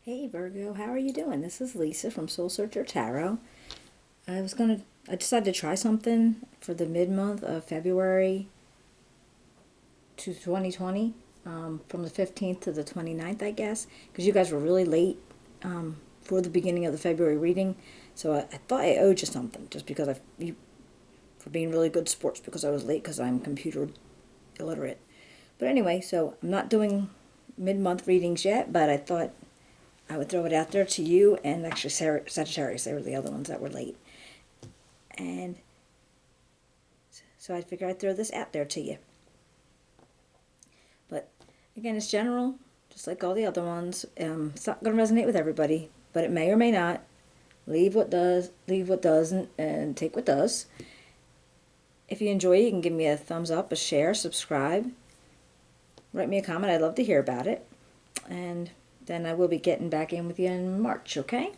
Hey Virgo, how are you doing? This is Lisa from Soul Searcher Tarot. I decided to try something for the mid-month of February to 2020, from the 15th to the 29th, I guess, because you guys were really late for the beginning of the February reading. So I thought I owed you something just because for being really good sports because I was late because I'm computer illiterate. But anyway, so I'm not doing mid-month readings yet, but I thought I would throw it out there to you and actually Sagittarius. They were the other ones that were late. And so I figured I'd throw this out there to you. But again, it's general, just like all the other ones. It's not going to resonate with everybody, but it may or may not. Leave what does, leave what doesn't, and take what does. If you enjoy it, you can give me a thumbs up, a share, subscribe. Write me a comment. I'd love to hear about it. And then I will be getting back in with you in March, okay?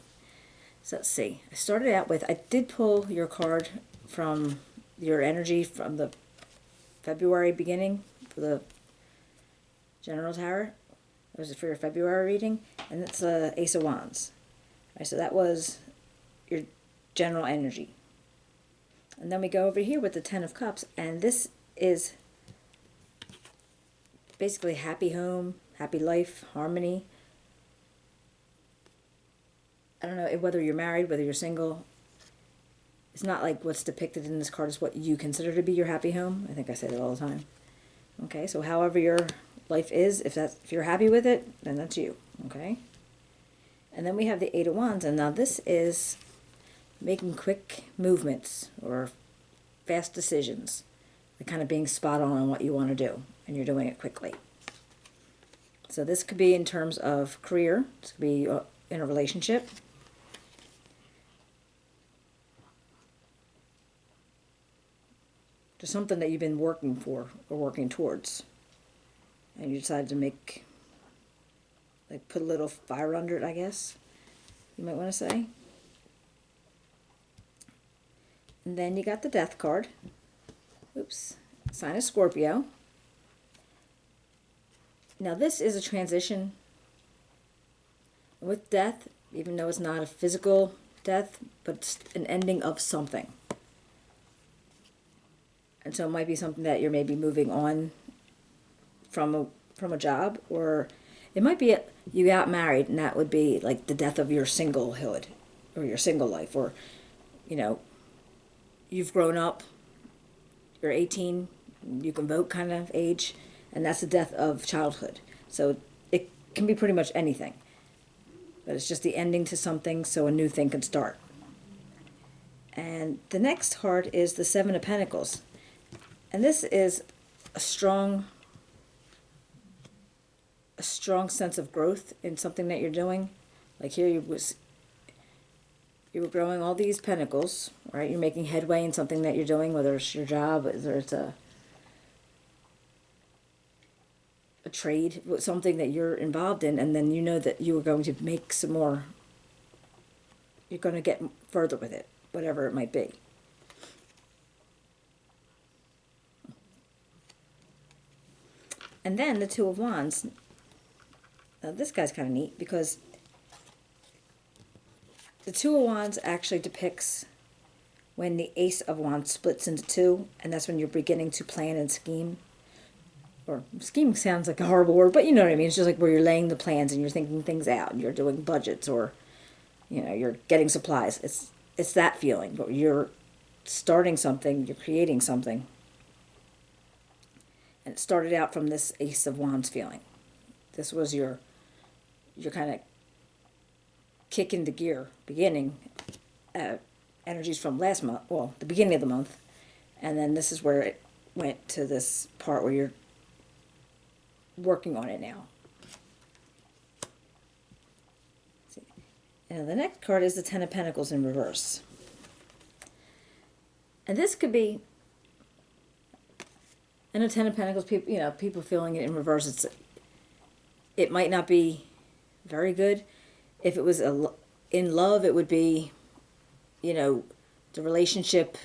So let's see. I did pull your card from your energy from the February beginning for the General Tower. That was for your February reading. And that's the Ace of Wands. All right, so that was your general energy. And then we go over here with the Ten of Cups. And this is basically happy home, happy life, harmony. I don't know whether you're married, whether you're single. It's not like what's depicted in this card is what you consider to be your happy home. I think I say that all the time. Okay, so however your life is, if you're happy with it, then that's you. Okay. And then we have the Eight of Wands, and now this is making quick movements or fast decisions, like kind of being spot on what you want to do, and you're doing it quickly. So this could be in terms of career. This could be in a relationship. Just something that you've been working for or working towards. And you decided to put a little fire under it, I guess, you might want to say. And then you got the Death card. Oops. Sign of Scorpio. Now this is a transition. With death, even though it's not a physical death, but it's an ending of something. And so it might be something that you're maybe moving on from a job, or it might be you got married, and that would be like the death of your singlehood or your single life, or you've grown up, you're 18, you can vote kind of age, and that's the death of childhood. So it can be pretty much anything. But it's just the ending to something so a new thing can start. And the next card is the Seven of Pentacles. And this is a strong sense of growth in something that you're doing. Like here you were growing all these pentacles, right? You're making headway in something that you're doing, whether it's your job, whether it's a trade, something that you're involved in, and then you know that you are going to make some more, you're going to get further with it, whatever it might be. And then the Two of Wands. Now this guy's kind of neat because the Two of Wands actually depicts when the Ace of Wands splits into two, and that's when you're beginning to plan and scheme. Or scheme sounds like a horrible word, but you know what I mean. It's just like where you're laying the plans and you're thinking things out and you're doing budgets, or you're getting supplies. It's that feeling, but you're starting something, you're creating something. And it started out from this Ace of Wands feeling. This was your kind of kick into gear beginning. Energies from last month, well, the beginning of the month, and then this is where it went to this part where you're working on it now. And the next card is the Ten of Pentacles in reverse. And this could be, and the Ten of Pentacles, people feeling it in reverse. It might not be very good. If it was in love, it would be, the relationship.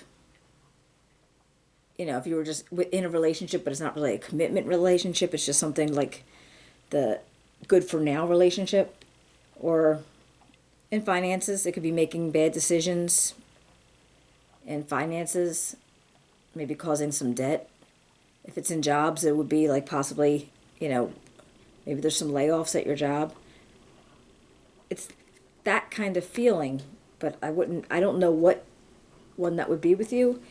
If you were just in a relationship, but it's not really a commitment relationship, it's just something like the good for now relationship, Or in finances, it could be making bad decisions in finances, maybe causing some debt. If it's in jobs, it would be like possibly, maybe there's some layoffs at your job. It's that kind of feeling, but I don't know what one that would be with you,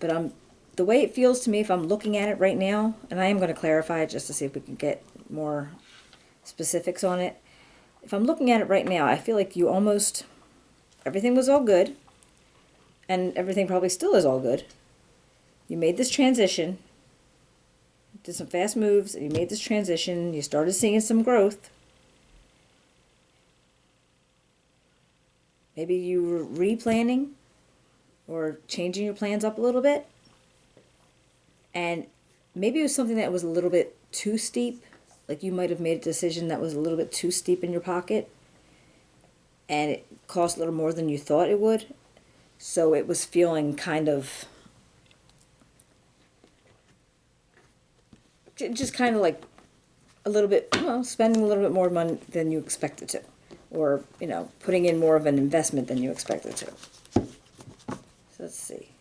but the way it feels to me, if I'm looking at it right now, and I am going to clarify it just to see if we can get more specifics on it. If I'm looking at it right now, I feel like everything was all good, and everything probably still is all good. You made this transition, did some fast moves, and you made this transition, you started seeing some growth. Maybe you were replanning or changing your plans up a little bit. And maybe it was something that was a little bit too steep. Like you might have made a decision that was a little bit too steep in your pocket. And it cost a little more than you thought it would. So it was feeling kind of, just kind of like a little bit, spending a little bit more money than you expected to. Or, putting in more of an investment than you expected to. So let's see.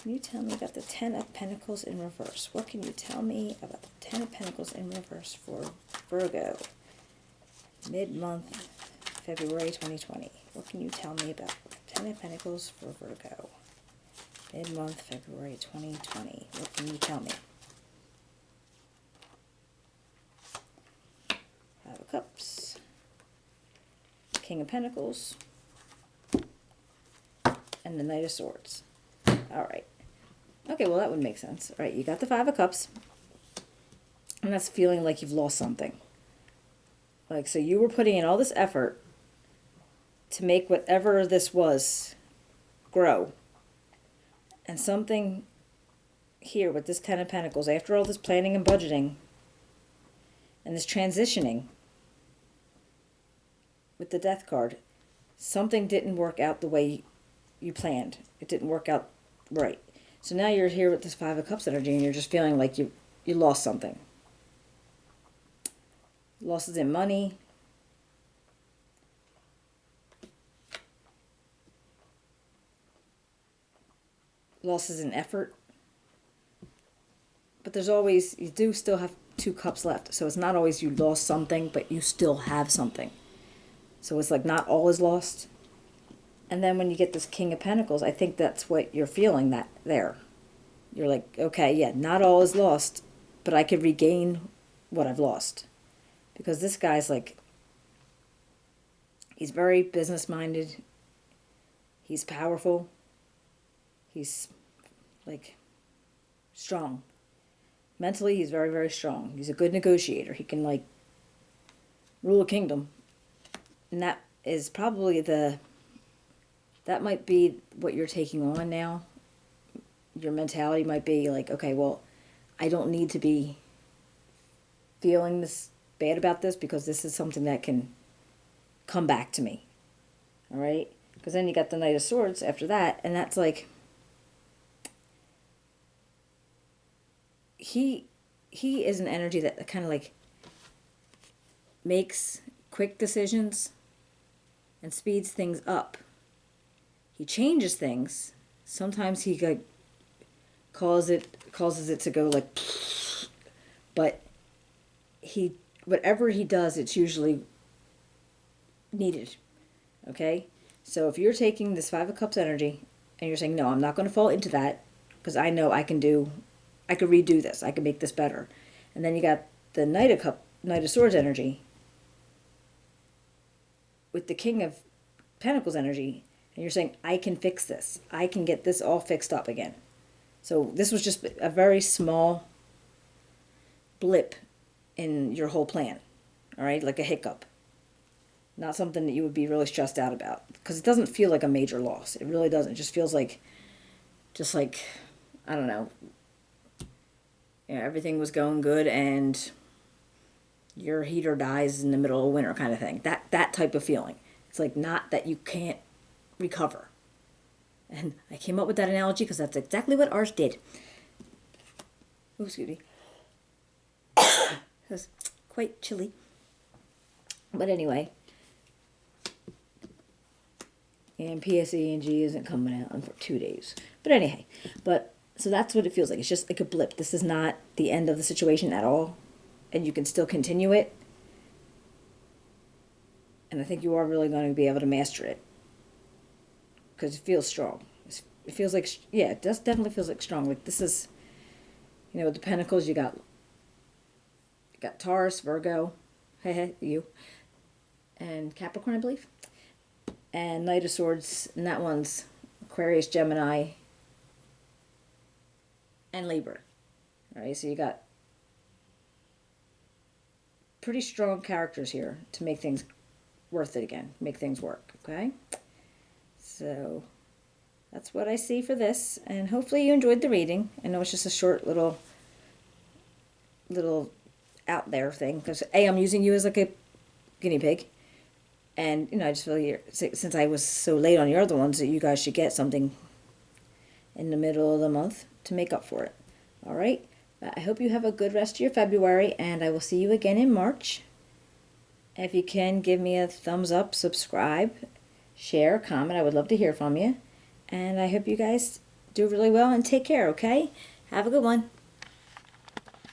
Can you tell me about the Ten of Pentacles in reverse? What can you tell me about the Ten of Pentacles in reverse for Virgo? Mid-month, February 2020. What can you tell me about the Ten of Pentacles for Virgo? Mid-month, February 2020. What can you tell me? Five of Cups. King of Pentacles. And the Knight of Swords. All right. Okay, well, that would make sense. All right, you got the Five of Cups. And that's feeling like you've lost something. Like, so you were putting in all this effort to make whatever this was grow. And something here with this Ten of Pentacles, after all this planning and budgeting, and this transitioning with the Death card, something didn't work out the way you planned. It didn't work out right. So now you're here with this Five of Cups energy and you're just feeling like you lost something. Losses in money. Losses in effort. But there's always, you do still have two cups left. So it's not always you lost something, but you still have something. So it's like not all is lost. And then when you get this King of Pentacles, I think that's what you're feeling that there. You're like, okay, yeah, not all is lost, but I could regain what I've lost. Because this guy's like, he's very business-minded. He's powerful. He's like strong. Mentally, he's very, very strong. He's a good negotiator. He can like rule a kingdom. And that is probably that might be what you're taking on now. Your mentality might be like, okay, well, I don't need to be feeling this bad about this because this is something that can come back to me. All right? Because then you got the Knight of Swords after that, and that's like, he is an energy that kind of like makes quick decisions and speeds things up. He changes things. Sometimes he like causes it to go like, but whatever he does, it's usually needed. Okay? So if you're taking this Five of Cups energy and you're saying, no, I'm not going to fall into that because I know I could redo this. I can make this better. And then you got the Knight of Swords energy with the King of Pentacles energy, and you're saying, I can fix this. I can get this all fixed up again. So this was just a very small blip in your whole plan, all right? Like a hiccup. Not something that you would be really stressed out about, because it doesn't feel like a major loss. It really doesn't. It just feels like, I don't know, everything was going good and your heater dies in the middle of winter kind of thing. That type of feeling. It's like not that you can't recover. And I came up with that analogy because that's exactly what ours did. Oh, excuse me. It was quite chilly. But anyway, And PSE&G isn't coming out for 2 days. But anyhow, so that's what it feels like. It's just like a blip. This is not the end of the situation at all. And you can still continue it. And I think you are really going to be able to master it. Because it feels strong. It feels like, yeah, it does definitely feels like strong. Like this is, with the Pentacles, you got Taurus, Virgo, you, and Capricorn, I believe. And Knight of Swords, and that one's Aquarius, Gemini, and Libra. All right, so you got pretty strong characters here to make things worth it again, make things work, okay? So that's what I see for this, and hopefully you enjoyed the reading. I know it's just a short little out there thing, because I'm using you as like a guinea pig. And, I just feel here, since I was so late on your other ones, that you guys should get something in the middle of the month to make up for it. All right? I hope you have a good rest of your February, and I will see you again in March. If you can, give me a thumbs up, subscribe, share, comment. I would love to hear from you. And I hope you guys do really well and take care, okay? Have a good one.